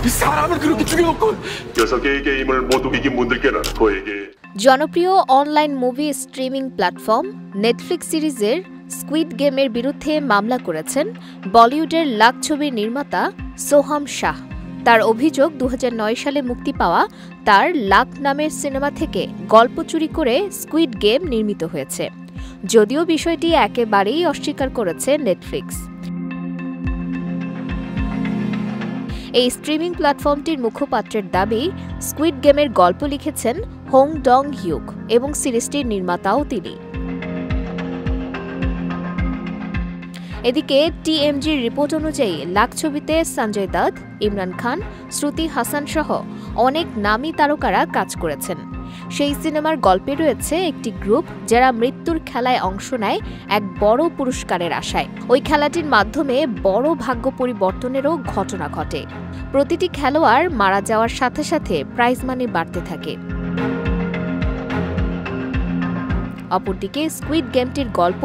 사람을 그렇게 죽여놓고 녀석의 게임을 못 이긴 분들께는 그에게 জনপ্রিয় online movie streaming platform Netflix সিরিজের squid গেমের বিরুদ্ধে মামলা করেছেন বলিউডের লাখ ছবির নির্মাতা সোহাম শাহ। তার অভিযোগ ২০০৯ সালে মুক্তি পাওয়া তার লাখ নামের সিনেমা থেকে গল্প চুরি করে স্কুইড গেম নির্মিত হয়েছে, যদিও বিষয়টি একেবারেই অস্বীকার করেছে নেটফ্লিক্স। এই স্ট্রিমিং প্ল্যাটফর্মটির মুখপাত্রের দাবি, স্কুইড গেমের গল্প লিখেছেন হোং ডং হিউক এবং সিরিজটির নির্মাতাও তিনি। এদিকে টিএমজির রিপোর্ট অনুযায়ী লাখ ছবিতে সঞ্জয় দত্ত, ইমরান খান, শ্রুতি হাসান সহ অনেক নামী তারকারা কাজ করেছেন। সেই সিনেমার গল্পে রয়েছে একটি গ্রুপ যারা মৃত্যুর খেলায় অংশ নেয় এক বড় পুরস্কারের আশায়। ওই খেলাটির মাধ্যমে বড় ভাগ্য পরিবর্তনেরও ঘটনা ঘটে। প্রতিটি খেলোয়াড় মারা যাওয়ার সাথে সাথে প্রাইজ মানি বাড়তে থাকে। অপরদিকে স্কুইড গেমটির গল্প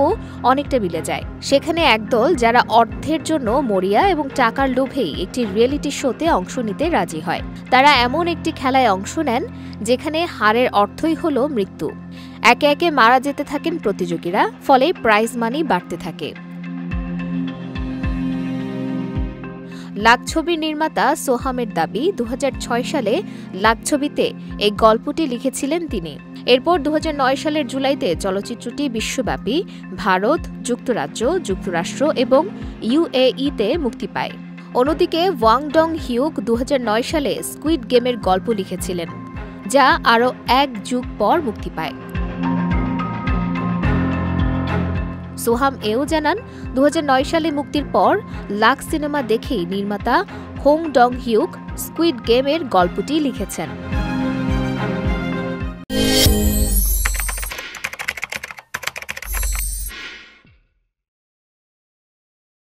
অনেকটা মিলে যায়। সেখানে একদল যারা অর্থের জন্য মরিয়া এবং টাকার লোভেই একটি রিয়েলিটি শোতে অংশ নিতে রাজি হয়। তারা এমন একটি খেলায় অংশ নেন যেখানে হারের অর্থই হল মৃত্যু। একে একে মারা যেতে থাকেন প্রতিযোগীরা, ফলে প্রাইজ মানি বাড়তে থাকে। লাখ ছবির নির্মাতা সোহামের দাবি, ২০০৬ সালে লাখ ছবিতে এই গল্পটি লিখেছিলেন তিনি। এরপর ২০০৯ সালের জুলাইতে চলচ্চিত্রটি বিশ্বব্যাপী ভারত, যুক্তরাজ্য, যুক্তরাষ্ট্র এবং ইউএইতে মুক্তি পায়। অন্যদিকে ওয়াং ডং হিউক ২০০৯ সালে স্কুইড গেমের গল্প লিখেছিলেন, যা আরও ১ যুগ পর মুক্তি পায়। সোহাম এও জানান, ২০০৯ সালে মুক্তির পর লাখ সিনেমা দেখেই নির্মাতা হোং ডং হিউক স্কুইড গেমের গল্পটি লিখেছেন।